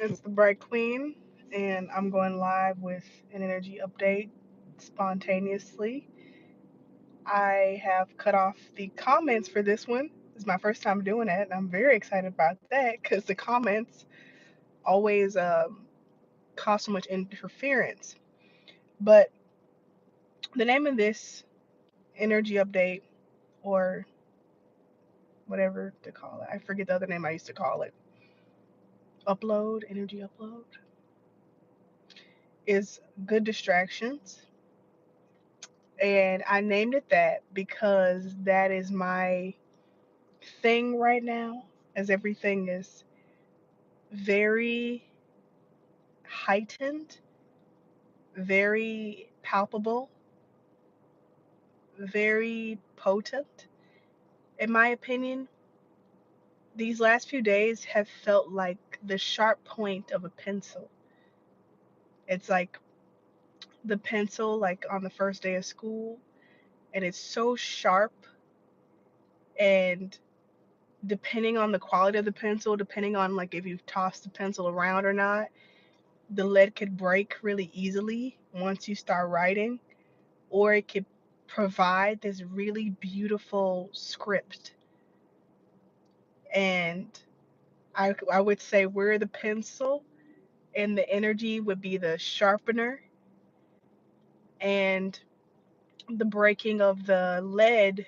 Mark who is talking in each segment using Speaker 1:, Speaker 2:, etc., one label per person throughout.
Speaker 1: It's the Bright Queen, and I'm going live with an energy update spontaneously. I have cut off the comments for this one. It's my first time doing it, and I'm very excited about that because the comments always cause so much interference. But the name of this energy update, or whatever to call it, I forget the other name I used to call it, energy upload, is good distractions. And I named it that because that is my thing right now, as everything is very heightened, very palpable, very potent. In my opinion, these last few days have felt like the sharp point of a pencil. It's like the pencil, like on the first day of school, and it's so sharp. And depending on the quality of the pencil, depending on like if you've tossed the pencil around or not, the lead could break really easily once you start writing, or it could provide this really beautiful script. And I would say we're the pencil, and the energy would be the sharpener, and the breaking of the lead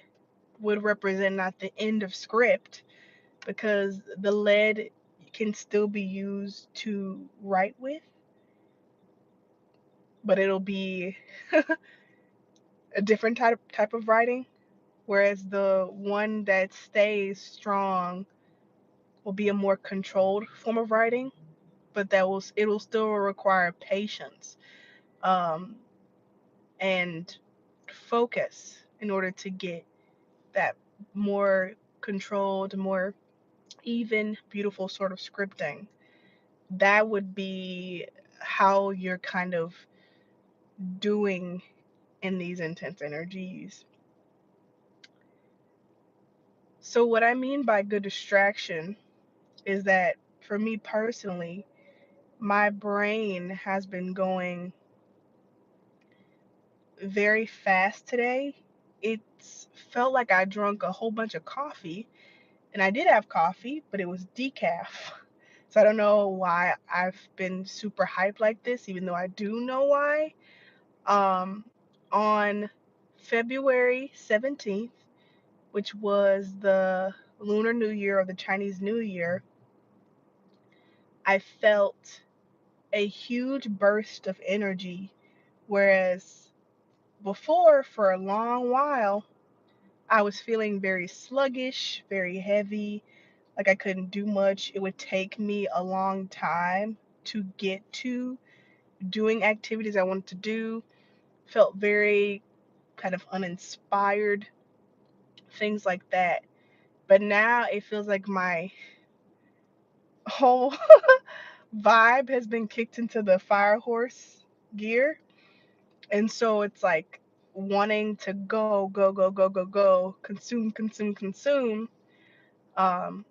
Speaker 1: would represent not the end of script, because the lead can still be used to write with, but it'll be a different type of writing, whereas the one that stays strong will be a more controlled form of writing, but it'll still require patience, um, and focus in order to get that more controlled, more even, beautiful sort of scripting. That would be how you're kind of doing in these intense energies. So, what I mean by good distraction is that for me personally, my brain has been going very fast today. It's felt like I drank a whole bunch of coffee, and I did have coffee, but it was decaf. So I don't know why I've been super hyped like this, even though I do know why. Um, on February 17th, which was the Lunar New Year or the Chinese New Year, I felt a huge burst of energy, whereas before, for a long while, I was feeling very sluggish, very heavy, like I couldn't do much. It would take me a long time to get to doing activities I wanted to do. Felt very kind of uninspired, things like that. But now it feels like my whole vibe has been kicked into the fire horse gear. And so it's like wanting to go, go, go, go, go, go, consume, consume, consume. Um,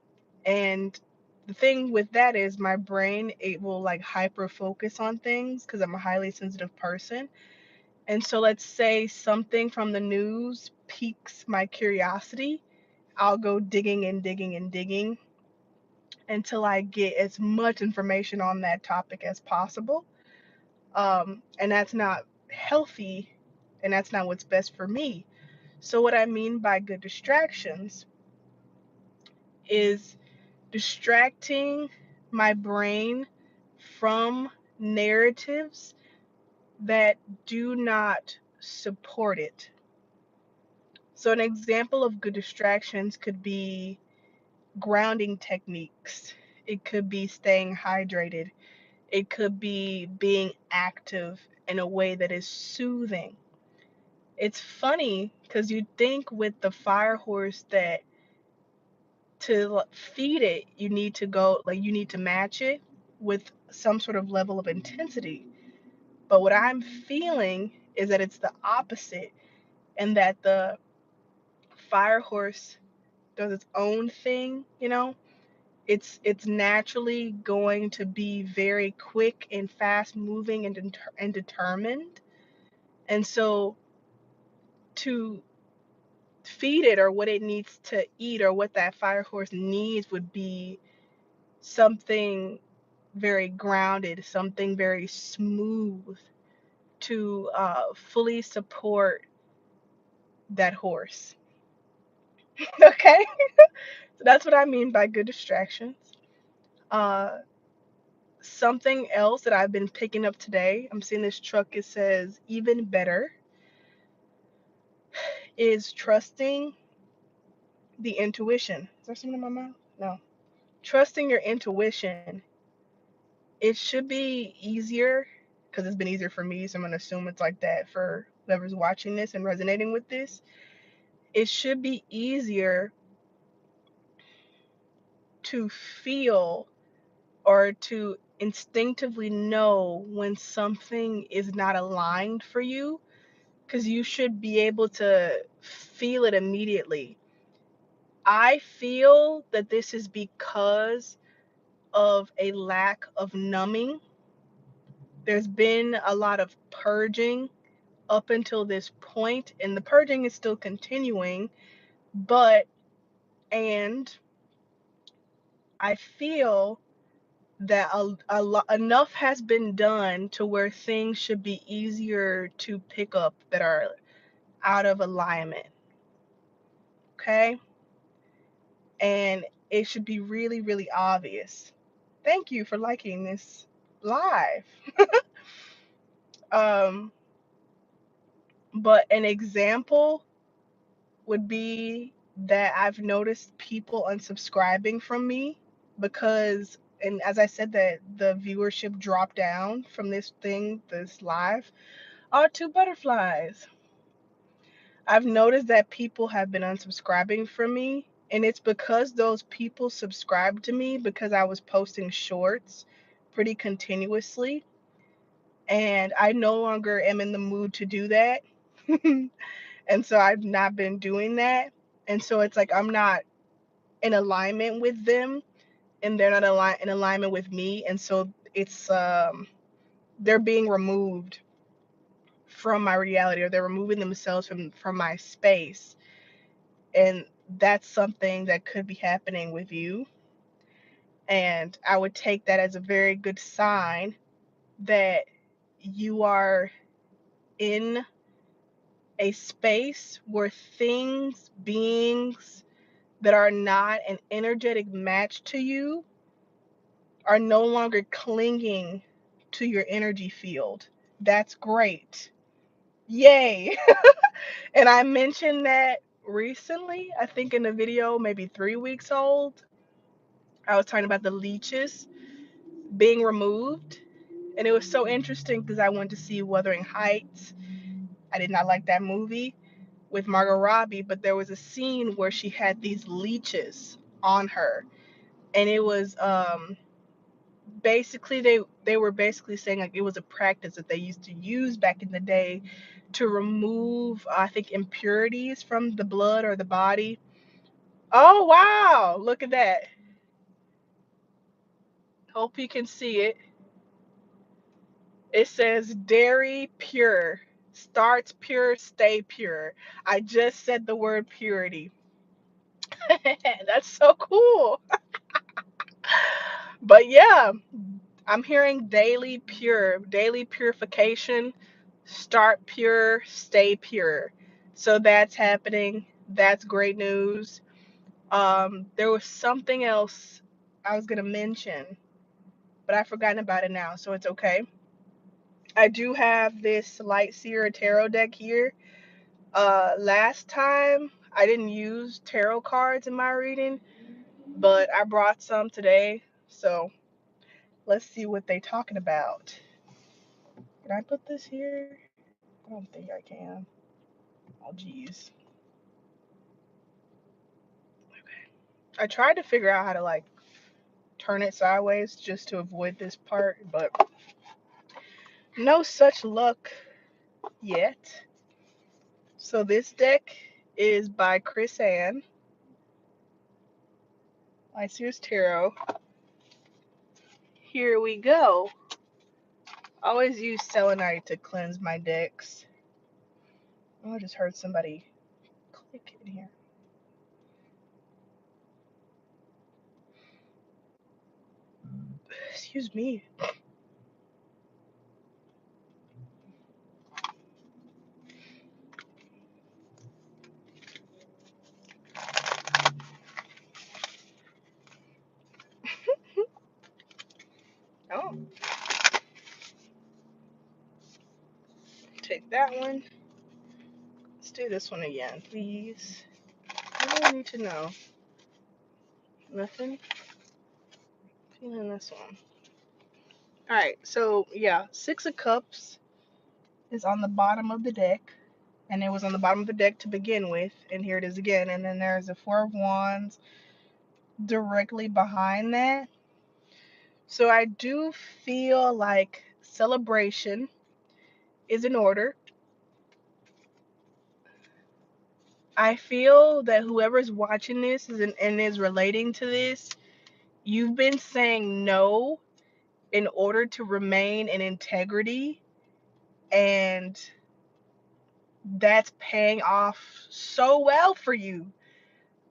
Speaker 1: and the thing with that is my brain, it will like hyper focus on things because I'm a highly sensitive person. And so let's say something from the news piques my curiosity. I'll go digging and digging and digging until I get as much information on that topic as possible. And that's not healthy, and that's not what's best for me. So, what I mean by good distractions is distracting my brain from narratives that do not support it. So, an example of good distractions could be grounding techniques, it could be staying hydrated, it could be being active in a way that is soothing. It's funny because you'd think with the fire horse that to feed it, you need to go, like, you need to match it with some sort of level of intensity. But what I'm feeling is that it's the opposite, and that the fire horse does its own thing, It's naturally going to be very quick and fast moving and determined. And so to feed it, or what it needs to eat, or what that fire horse needs, would be something very grounded, something very smooth to fully support that horse. Okay? So that's what I mean by good distractions. Uh, Something else that I've been picking up today, I'm seeing this truck, it says even better, is trusting the intuition. Is there something in my mouth? No. Trusting your intuition. It should be easier because it's been easier for me, so I'm going to assume it's like that for whoever's watching this and resonating with this. It should be easier to feel or to instinctively know when something is not aligned for you, because you should be able to feel it immediately. I feel that this is because of a lack of numbing. There's been a lot of purging up until this point, and the purging is still continuing, but and I feel that enough has been done to where things should be easier to pick up that are out of alignment. Okay? And it should be really, really obvious. Thank you for liking this live. Um, but an example would be that I've noticed people unsubscribing from me because, and as I said, that the viewership dropped down from this thing, this live, are two butterflies. I've noticed that people have been unsubscribing from me, and it's because those people subscribed to me because I was posting shorts pretty continuously, and I no longer am in the mood to do that. And so I've not been doing that. And so it's like I'm not in alignment with them, and they're not in alignment with me, and so it's they're being removed from my reality, or they're removing themselves from my space. And that's something that could be happening with you. And I would take that as a very good sign that you are in a space where things, beings that are not an energetic match to you are no longer clinging to your energy field. That's great. Yay. And I mentioned that recently, I think in a video maybe 3 weeks old. I was talking about the leeches being removed. And it was so interesting because I went to see Wuthering Heights. I did not like that movie with Margot Robbie, but there was a scene where she had these leeches on her. And it was basically they were basically saying like it was a practice that they used to use back in the day to remove, I think, impurities from the blood or the body. Oh wow, look at that. Hope you can see it. It says dairy pure. Starts pure, stay pure. I just said the word purity. That's so cool. But yeah, I'm hearing daily purification, start pure, stay pure. So that's happening. That's great news. There was something else I was gonna mention, but I've forgotten about it now, so it's okay. I do have this Light Seer tarot deck here. Last time I didn't use tarot cards in my reading, but I brought some today, so let's see what they talking about. Can I put this here? I don't think I can. Oh, geez. I tried to figure out how to like turn it sideways just to avoid this part, but no such luck yet. So this deck is by Chris Ann. My Sears Tarot. Here we go. I always use selenite to cleanse my decks. Oh, I just heard somebody click in here. Excuse me. Oh, take that one. Let's do this one again, please. What do I need to know? Nothing? Feeling this one. Alright, so yeah, Six of Cups is on the bottom of the deck. And it was on the bottom of the deck to begin with. And here it is again. And then there's a Four of Wands directly behind that. So I do feel like celebration is in order. I feel that whoever's watching this and is relating to this, you've been saying no in order to remain in integrity, and that's paying off so well for you.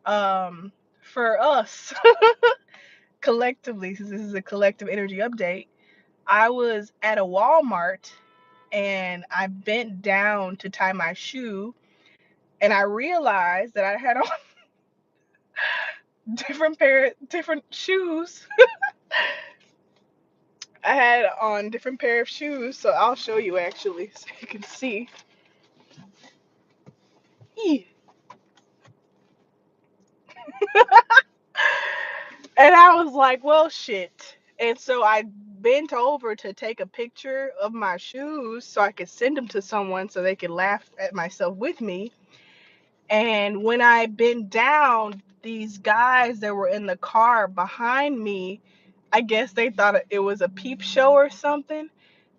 Speaker 1: For us collectively, since this is a collective energy update, I was at a Walmart and I bent down to tie my shoe, and I realized that I had on different shoes. I had on different pair of shoes, so I'll show you actually so you can see. And I was like, well, shit. And so I bent over to take a picture of my shoes so I could send them to someone so they could laugh at myself with me. And when I bent down, these guys that were in the car behind me, I guess they thought it was a peep show or something.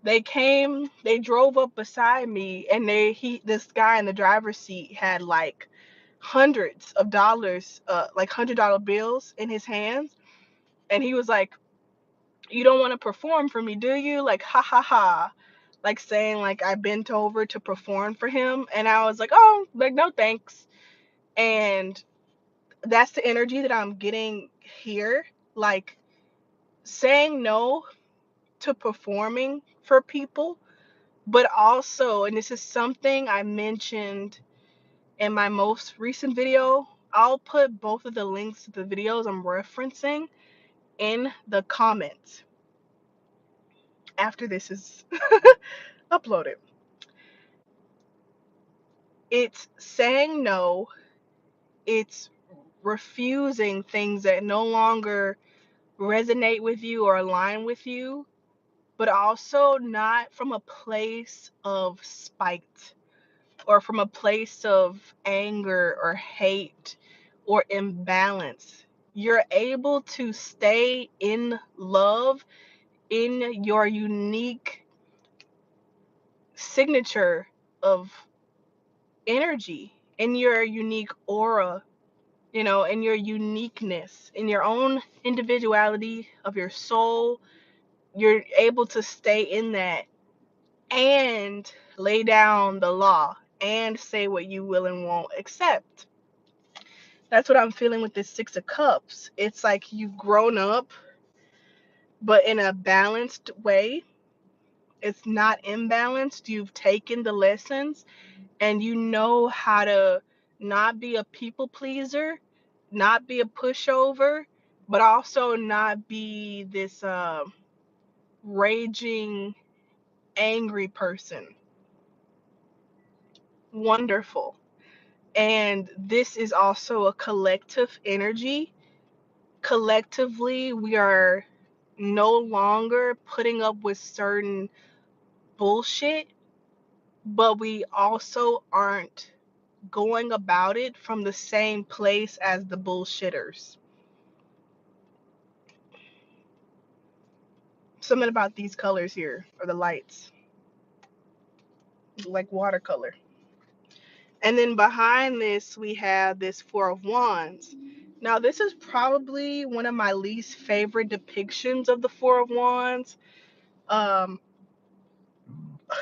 Speaker 1: They drove up beside me, and this guy in the driver's seat had like hundreds of dollars, like $100 bills in his hands. And he was like, "You don't want to perform for me, do you?" Like, ha ha ha. Like saying like I bent over to perform for him. And I was like, oh, like, no thanks. And that's the energy that I'm getting here. Like, saying no to performing for people, but also, and this is something I mentioned in my most recent video, I'll put both of the links to the videos I'm referencing in the comments after this is uploaded. It's saying no, it's refusing things that no longer resonate with you or align with you, but also not from a place of spite or from a place of anger or hate or imbalance. You're able to stay in love in your unique signature of energy, in your unique aura, in your uniqueness, in your own individuality of your soul. You're able to stay in that and lay down the law and say what you will and won't accept. That's what I'm feeling with this Six of Cups. It's like you've grown up, but in a balanced way. It's not imbalanced. You've taken the lessons and you know how to not be a people pleaser, not be a pushover, but also not be this raging, angry person. Wonderful. And this is also a collective energy. Collectively, we are no longer putting up with certain bullshit, but we also aren't going about it from the same place as the bullshitters. Something about these colors here, or the lights, like watercolor. And then behind this, we have this Four of Wands. Now, this is probably one of my least favorite depictions of the Four of Wands. Um,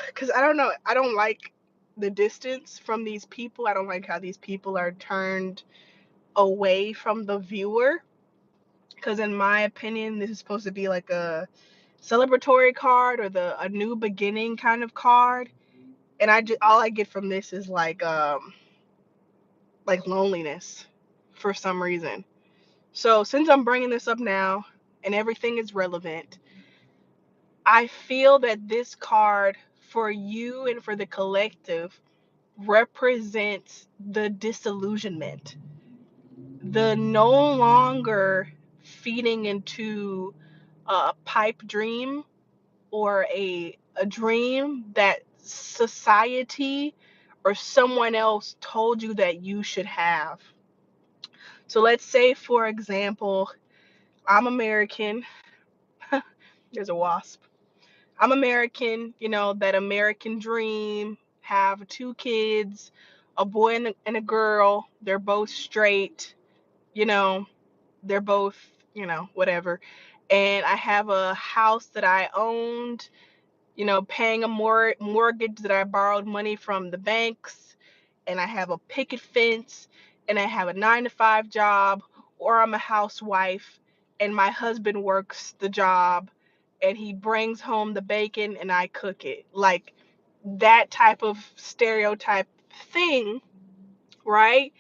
Speaker 1: because I don't know, I don't like the distance from these people. I don't like how these people are turned away from the viewer. Because in my opinion, this is supposed to be like a celebratory card or the a new beginning kind of card. And I just all I get from this is like loneliness for some reason. So since I'm bringing this up now and everything is relevant, I feel that this card for you and for the collective represents the disillusionment, the no longer feeding into a pipe dream or a dream that society or someone else told you that you should have. So let's say, for example, I'm American. There's a wasp. I'm American, that American dream, have two kids, a boy and a girl. They're both straight, you know, they're both, whatever. And I have a house that I owned, paying a mortgage that I borrowed money from the banks, and I have a picket fence, and I have a 9 to 5 job, or I'm a housewife, and my husband works the job, and he brings home the bacon, and I cook it. Like that type of stereotype thing, right?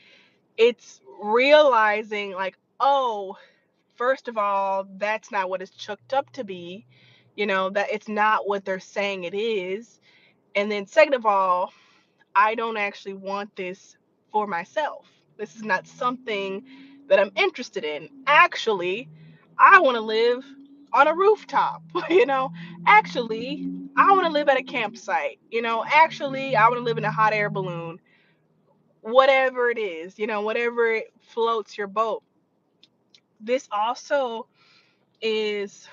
Speaker 1: It's realizing, like, oh, first of all, that's not what it's chucked up to be, that it's not what they're saying it is. And then, second of all, I don't actually want this for myself. This is not something that I'm interested in. Actually, I want to live on a rooftop, Actually, I want to live at a campsite, Actually, I want to live in a hot air balloon. Whatever it is, whatever floats your boat. This also is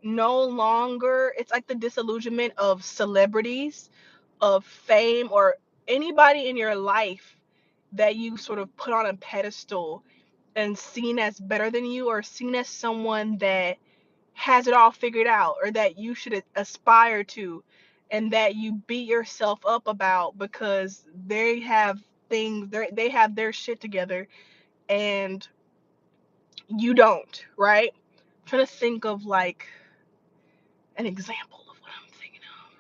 Speaker 1: no longer, it's like the disillusionment of celebrities, of fame, or anybody in your life that you sort of put on a pedestal and seen as better than you, or seen as someone that has it all figured out, or that you should aspire to, and that you beat yourself up about because they have things, they have their shit together and you don't, right? I'm trying to think of like an example of what I'm thinking of.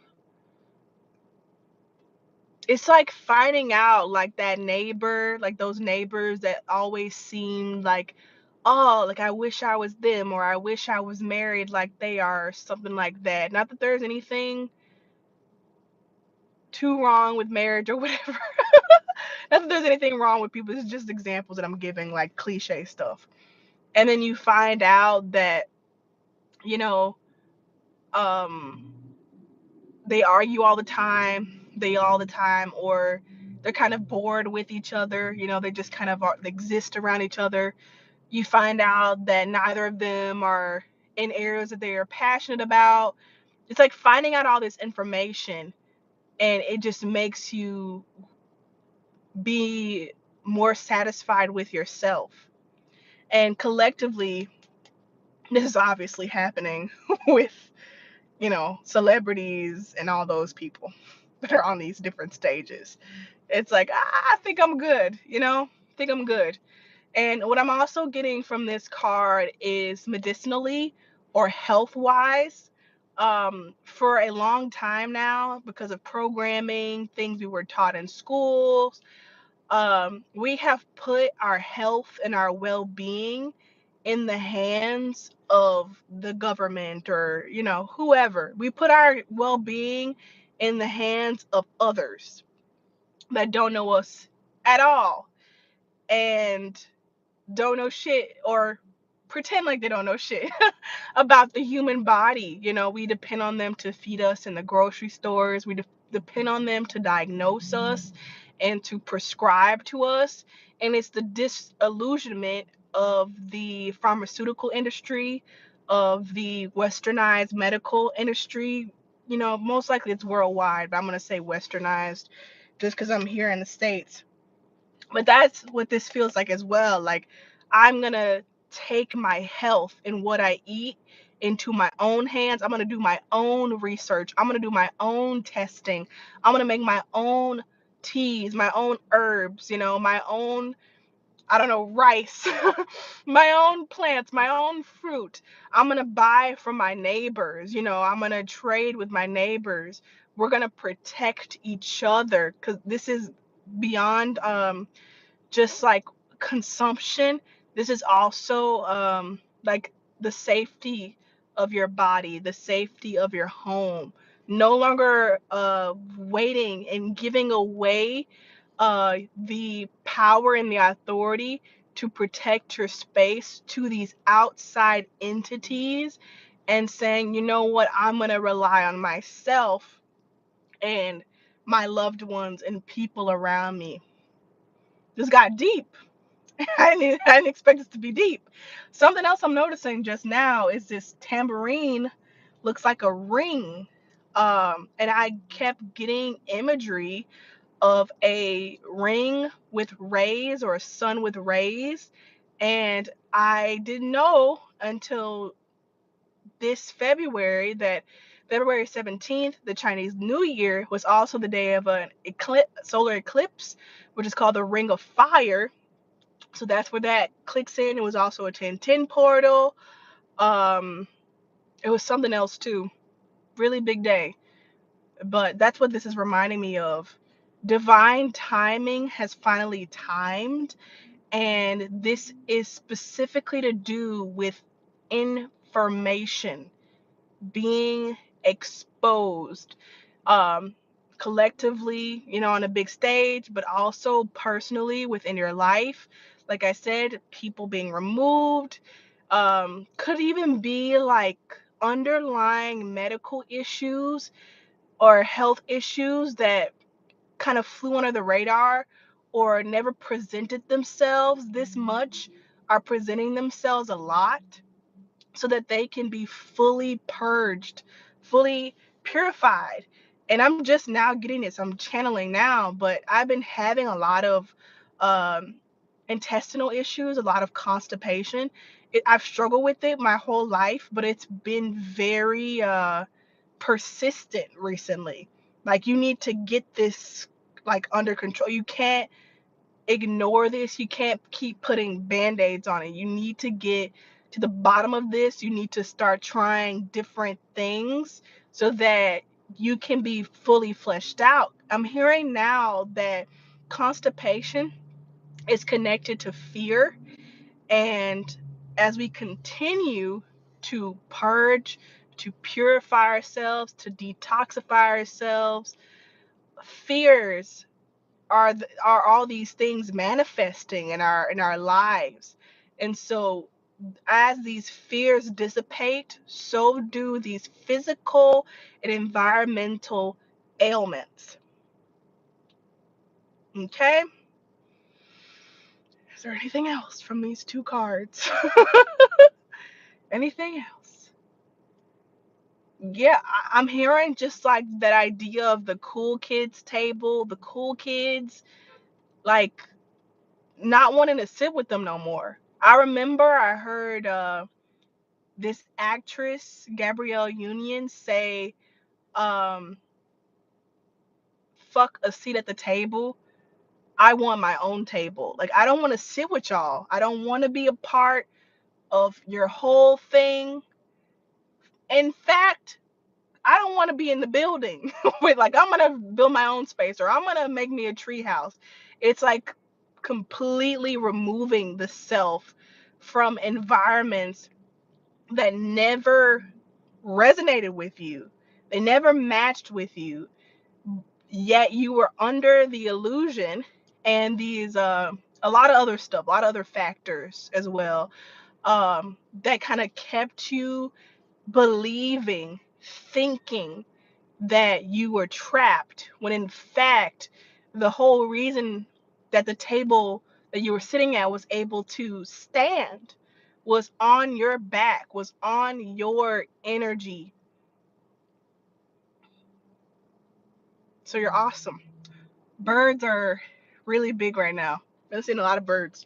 Speaker 1: It's like finding out, like, that neighbor, like those neighbors that always seem like, oh, like I wish I was them, or I wish I was married like they are, or something like that. Not that there's anything too wrong with marriage or whatever. Not that there's anything wrong with people. It's just examples that I'm giving, like cliche stuff. And then you find out that, you know, um, they argue all the time, or they're kind of bored with each other, they just kind of exist around each other. You find out that neither of them are in areas that they are passionate about. It's like finding out all this information, and it just makes you be more satisfied with yourself. And collectively, this is obviously happening with, celebrities and all those people that are on these different stages. It's like, I think I'm good, think I'm good. And what I'm also getting from this card is medicinally or health wise. For a long time now, because of programming, things we were taught in schools, we have put our health and our well being in the hands of the government, or, whoever. We put our well being in the hands of others that don't know us at all, and don't know shit, or pretend like they don't know shit about the human body. We depend on them to feed us in the grocery stores. We depend on them to diagnose us and to prescribe to us. And it's the disillusionment of the pharmaceutical industry, of the westernized medical industry. Most likely it's worldwide, but I'm going to say westernized just because I'm here in the States. But that's what this feels like as well. Like, I'm going to take my health and what I eat into my own hands. I'm going to do my own research. I'm going to do my own testing. I'm going to make my own teas, my own herbs, my own, I don't know, rice, my own plants, my own fruit. I'm going to buy from my neighbors. I'm going to trade with my neighbors. We're going to protect each other, because this is beyond just like consumption. This is also like the safety of your body, the safety of your home. No longer waiting and giving away the power and the authority to protect your space to these outside entities, and saying, you know what, I'm going to rely on myself and my loved ones and people around me. This got deep. I didn't expect this to be deep. Something else I'm noticing just now is this tambourine looks like a ring. And I kept getting imagery of a ring with rays, or a sun with rays. And I didn't know until this February that February 17th, the Chinese New Year, was also the day of an solar eclipse, which is called the Ring of Fire. So that's where that clicks in. It was also a 1010 portal. Um, it was something else too. Really big day. But that's what this is reminding me of. Divine timing has finally timed, and this is specifically to do with information being exposed, um, collectively, on a big stage, but also personally within your life. Like I said, people being removed, could even be like underlying medical issues or health issues that kind of flew under the radar or never presented themselves this much, are presenting themselves a lot, so that they can be fully purged, fully purified. And I'm just now getting this. I'm channeling now, but I've been having a lot of um, intestinal issues, a lot of constipation. I've struggled with it my whole life, but it's been very persistent recently. Like, you need to get this like under control. You can't ignore this. You can't keep putting band-aids on it. You need to get to the bottom of this. You need to start trying different things so that you can be fully fleshed out. I'm hearing now that constipation is connected to fear, and as we continue to purge, to purify ourselves, to detoxify ourselves, fears are all these things manifesting in our lives. And so as these fears dissipate, so do these physical and environmental ailments. Okay, is there anything else from these two cards? Anything else? Yeah, I'm hearing just like that idea of the cool kids table, the cool kids, like, not wanting to sit with them no more. I remember I heard this actress, Gabrielle Union, say, um, fuck a seat at the table. I want my own table. Like, I don't want to sit with y'all. I don't want to be a part of your whole thing. In fact, I don't want to be in the building with, like, I'm going to build my own space, or I'm going to make me a tree house. It's like completely removing the self from environments that never resonated with you. They never matched with you. Yet you were under the illusion, and these a lot of other stuff, a lot of other factors as well, that kind of kept you believing, thinking that you were trapped, when in fact the whole reason that the table that you were sitting at was able to stand was on your back, was on your energy. So you're awesome. Birds are really big right now. Been seeing a lot of birds.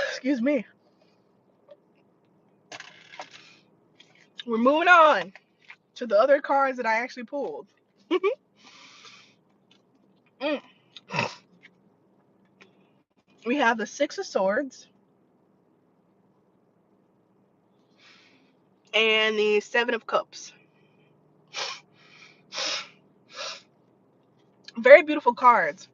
Speaker 1: Excuse me. We're moving on to the other cards that I actually pulled. Mm. We have the Six of Swords and the Seven of Cups. Very beautiful cards.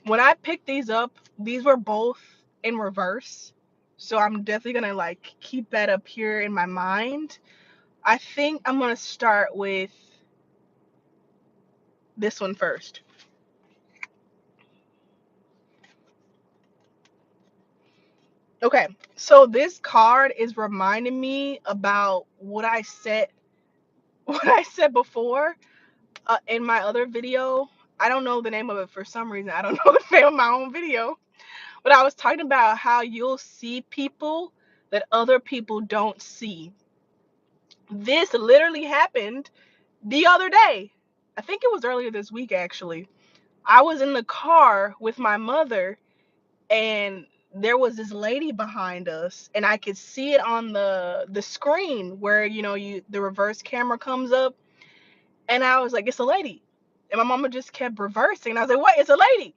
Speaker 1: When I picked these up, these were both in reverse. So I'm definitely going to like keep that up here in my mind. I think I'm going to start with this one first. Okay, so this card is reminding me about what I said before in my other video. I don't know the name of it for some reason. I don't know the name of my own video, but I was talking about how you'll see people that other people don't see. This literally happened the other day. I think it was earlier this week actually. I was in the car with my mother and there was this lady behind us and I could see it on the screen where the reverse camera comes up, and I was like, it's a lady. And my mama just kept reversing and I was like, what? It's a lady.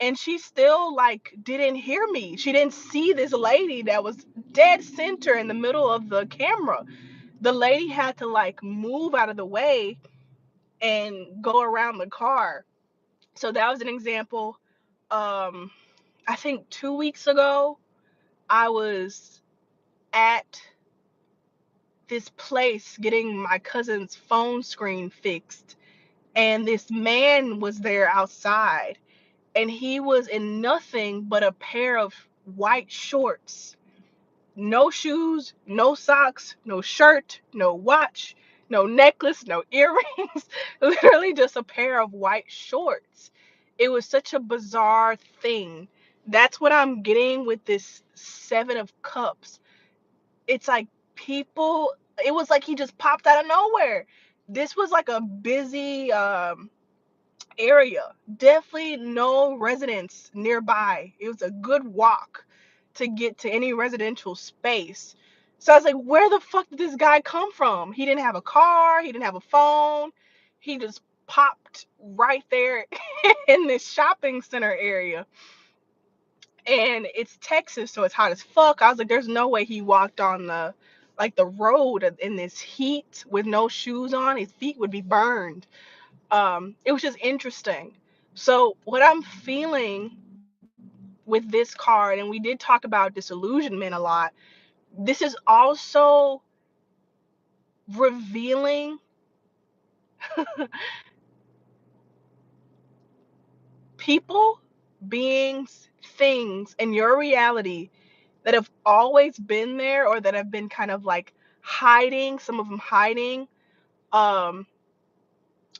Speaker 1: And she still like didn't hear me. She didn't see this lady that was dead center in the middle of the camera. The lady had to like move out of the way and go around the car. So that was an example. I think 2 weeks ago I was at this place getting my cousin's phone screen fixed, and this man was there outside, and he was in nothing but a pair of white shorts. No shoes, no socks, no shirt, no watch, no necklace, no earrings. Literally just a pair of white shorts. It was such a bizarre thing. That's what I'm getting with this Seven of Cups. It's like people, it was like he just popped out of nowhere. This was like a busy area. Definitely no residents nearby. It was a good walk to get to any residential space. So I was like, where the fuck did this guy come from? He didn't have a car, he didn't have a phone. He just popped right there in this shopping center area. And it's Texas, so it's hot as fuck. I was like, there's no way he walked on the road in this heat with no shoes on. His feet would be burned. It was just interesting. So what I'm feeling with this card, and we did talk about disillusionment a lot, this is also revealing people, beings, things in your reality that have always been there, or that have been kind of like hiding, some of them hiding um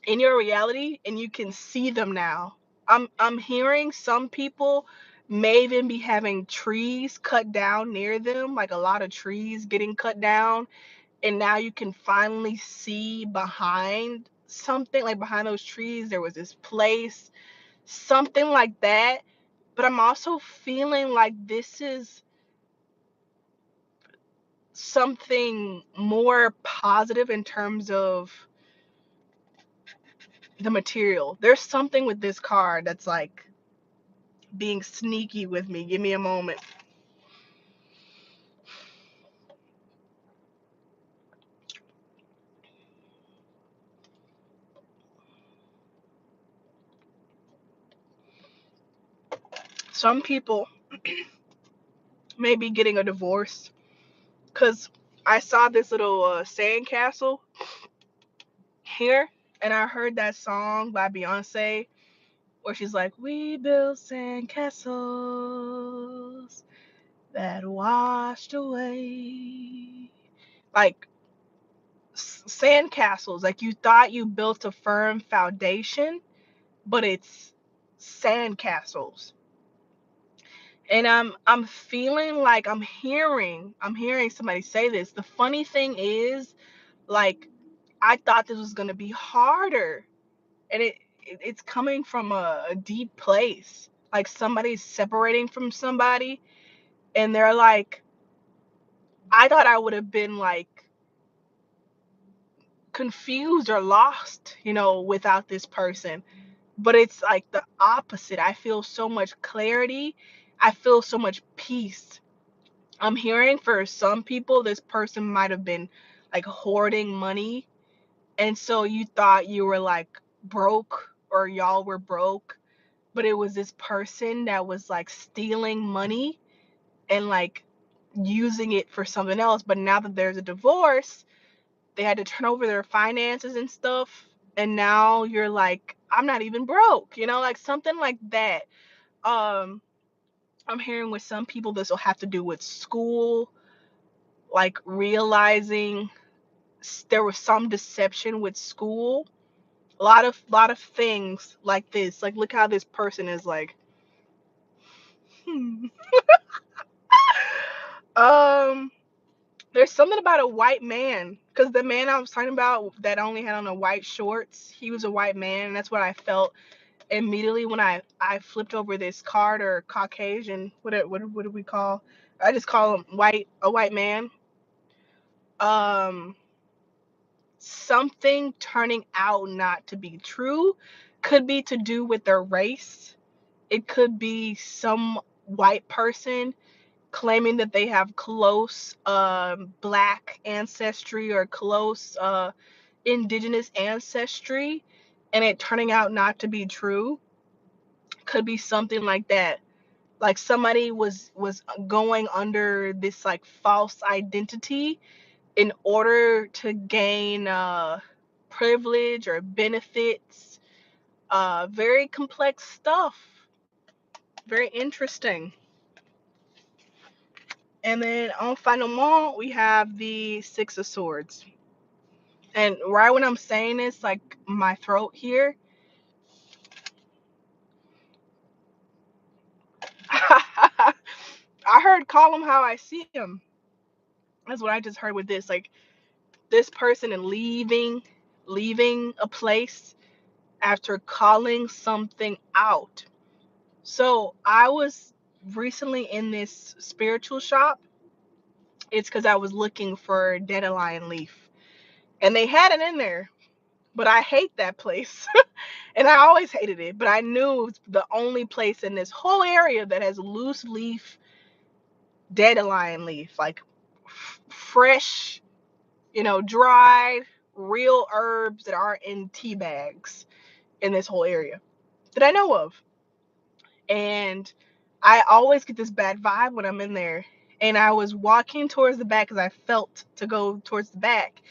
Speaker 1: in your reality, and you can see them now. I'm hearing some people may even be having trees cut down near them, like a lot of trees getting cut down, and now you can finally see behind something, like behind those trees there was this place, something like that. But I'm also feeling like this is something more positive in terms of the material. There's something with this card that's like being sneaky with me. Give me a moment. Some people may be getting a divorce because I saw this little sandcastle here, and I heard that song by Beyonce where she's like, we built sandcastles that washed away. Like sandcastles, like you thought you built a firm foundation, but it's sandcastles. And I'm feeling like I'm hearing somebody say this. The funny thing is, like, I thought this was gonna be harder, and it's coming from a deep place. like somebody's separating from somebody, and they're like, I thought I would have been like confused or lost, without this person. But it's like the opposite. I feel so much clarity. I feel so much peace. I'm hearing for some people, this person might have been like hoarding money. And so you thought you were like broke, or y'all were broke, but it was this person that was like stealing money and like using it for something else. But now that there's a divorce, they had to turn over their finances and stuff. And now you're like, I'm not even broke, like something like that. Um, I'm hearing with some people this will have to do with school, like realizing there was some deception with school. A lot of things like this. Like, look how this person is like, hmm. um there's something about a white man, because the man I was talking about that only had on the white shorts, he was a white man, and that's what I felt immediately when I flipped over this card, or Caucasian, what do we call, I just call him a white man. um Something turning out not to be true, could be to do with their race. It could be some white person claiming that they have close black ancestry, or close indigenous ancestry, and it turning out not to be true. Could be something like that. Like somebody was going under this like false identity in order to gain privilege or benefits. Very complex stuff. Very interesting. And then on Finalement, we have the Six of Swords. And right when I'm saying this, like my throat here, I heard call him how I see him. That's what I just heard with this. Like this person and leaving a place after calling something out. So I was recently in this spiritual shop. It's because I was looking for dandelion leaf. And they had it in there. But I hate that place. And I always hated it. But I knew it was the only place in this whole area that has loose leaf dandelion leaf. Like fresh, dried, real herbs that aren't in tea bags in this whole area that I know of. And I always get this bad vibe when I'm in there. And I was walking towards the back because I felt to go towards the back.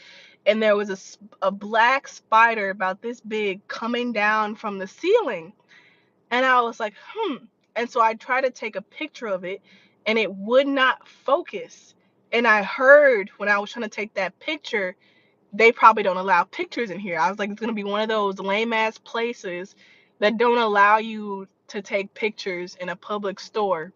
Speaker 1: And there was a black spider about this big coming down from the ceiling. And I was like, And so I tried to take a picture of it, and it would not focus. And I heard when I was trying to take that picture, they probably don't allow pictures in here. I was like, it's going to be one of those lame ass places that don't allow you to take pictures in a public store.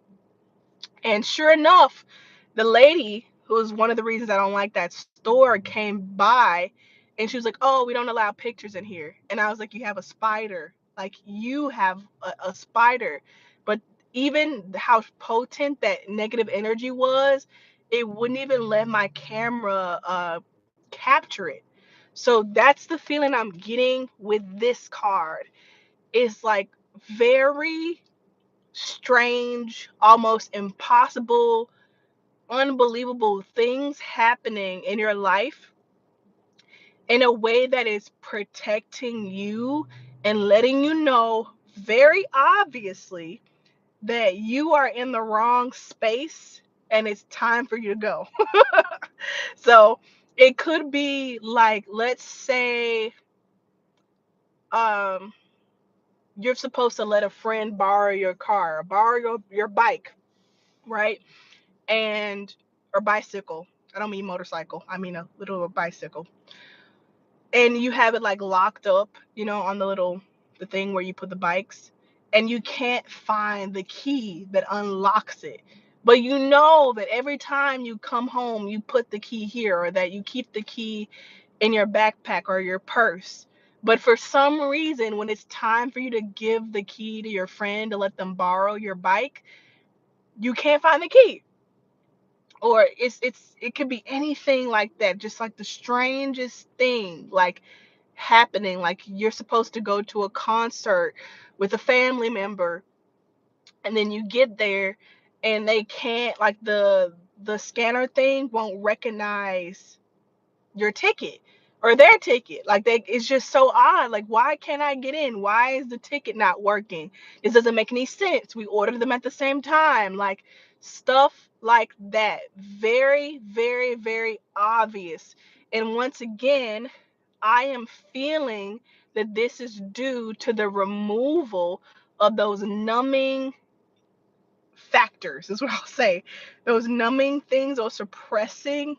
Speaker 1: And sure enough, the lady, who was one of the reasons I don't like that store, came by, and she was like, oh, we don't allow pictures in here. And I was like, you have a spider. Like, you have a spider. But even how potent that negative energy was, it wouldn't even let my camera capture it. So that's the feeling I'm getting with this card. It's like very strange, almost impossible, unbelievable things happening in your life in a way that is protecting you and letting you know very obviously that you are in the wrong space and it's time for you to go. So it could be like, let's say, um, you're supposed to let a friend borrow your car, borrow your bike, right? And or bicycle. I don't mean motorcycle. I mean a little bicycle. And you have it like locked up, on the thing where you put the bikes, and you can't find the key that unlocks it. But you know that every time you come home, you put the key here, or that you keep the key in your backpack or your purse. But for some reason, when it's time for you to give the key to your friend to let them borrow your bike, you can't find the key. Or it could be anything like that, just like the strangest thing like happening. Like you're supposed to go to a concert with a family member, and then you get there and they can't, like the scanner thing won't recognize your ticket or their ticket. Like it's just so odd. Like, why can't I get in? Why is the ticket not working? This doesn't make any sense. We ordered them at the same time. Like stuff like that. Very, very, very obvious. And once again, I am feeling that this is due to the removal of those numbing factors, is what I'll say. Those numbing things or suppressing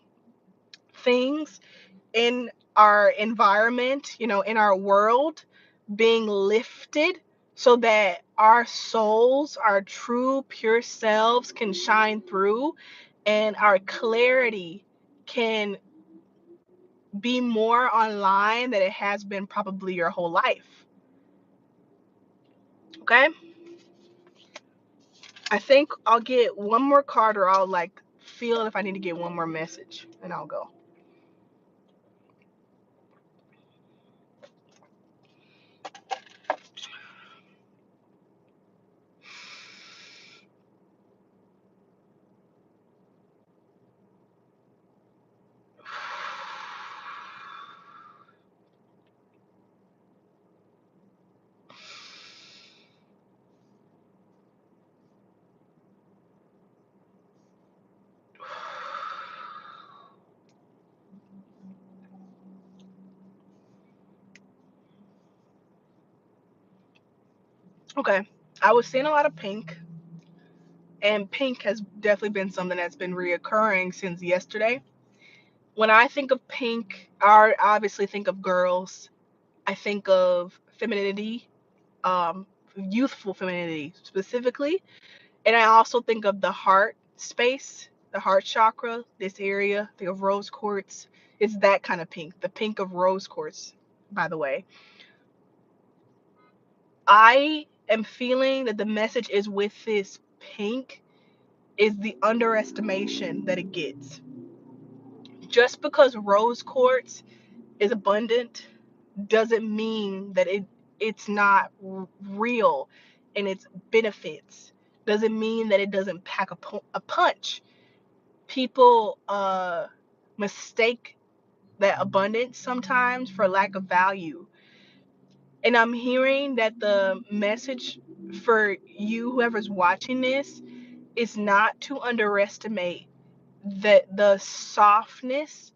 Speaker 1: things in our environment, in our world, being lifted so that our souls, our true pure selves can shine through and our clarity can be more online than it has been probably your whole life. Okay? I think I'll get one more card, or I'll like feel if I need to get one more message, and I'll go. Okay. I was seeing a lot of pink, and pink has definitely been something that's been reoccurring since yesterday. When I think of pink, I obviously think of girls. I think of femininity, youthful femininity specifically. And I also think of the heart space, the heart chakra, this area. Think of rose quartz. It's that kind of pink, the pink of rose quartz, by the way. I am feeling that the message is with this pink is the underestimation that it gets. Just because rose quartz is abundant doesn't mean that it's not real in its benefits. Doesn't mean that it doesn't pack a punch. People mistake that abundance sometimes for lack of value. And I'm hearing that the message for you, whoever's watching this, is not to underestimate the softness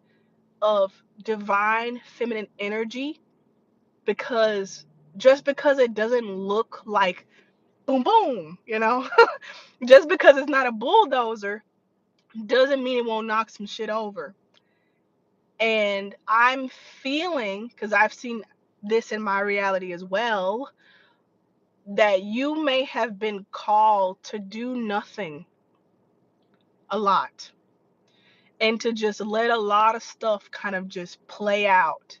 Speaker 1: of divine feminine energy, because just because it doesn't look like boom boom, just because it's not a bulldozer doesn't mean it won't knock some shit over. And I'm feeling, because I've seen this in my reality as well, that you may have been called to do nothing a lot and to just let a lot of stuff kind of just play out.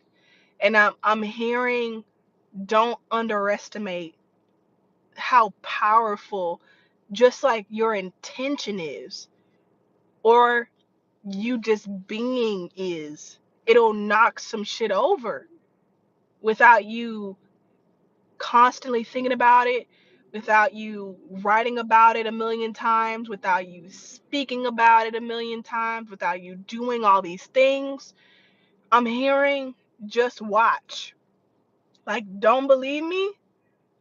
Speaker 1: And I'm hearing, don't underestimate how powerful just like your intention is, or you just being is. It'll knock some shit over without you constantly thinking about it, without you writing about it a million times, without you speaking about it a million times, without you doing all these things. I'm hearing, just watch. Like, don't believe me?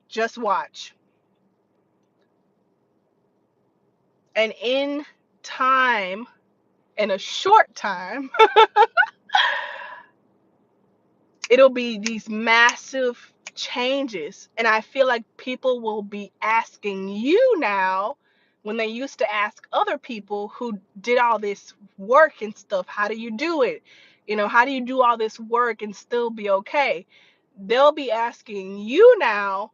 Speaker 1: Just watch. And in time, in a short time, it'll be these massive changes. And I feel like people will be asking you now, when they used to ask other people who did all this work and stuff, how do you do it? How do you do all this work and still be okay? They'll be asking you now,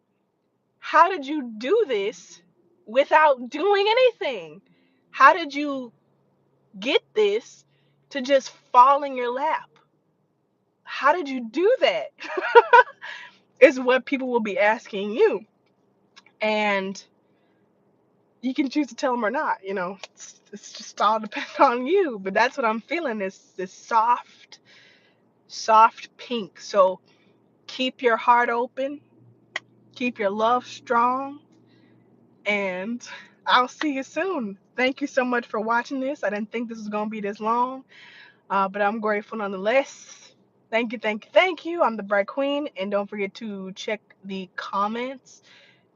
Speaker 1: how did you do this without doing anything? How did you get this to just fall in your lap? How did you do that? is what people will be asking you. And you can choose to tell them or not. It's just all depends on you. But that's what I'm feeling, this soft pink. So keep your heart open, keep your love strong, and I'll see you soon. Thank you so much for watching this. I didn't think this was going to be this long, but I'm grateful nonetheless. Thank you, thank you, thank you. I'm the Bright Queen, and don't forget to check the comments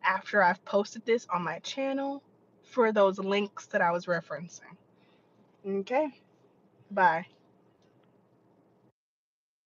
Speaker 1: after I've posted this on my channel for those links that I was referencing. Okay, bye.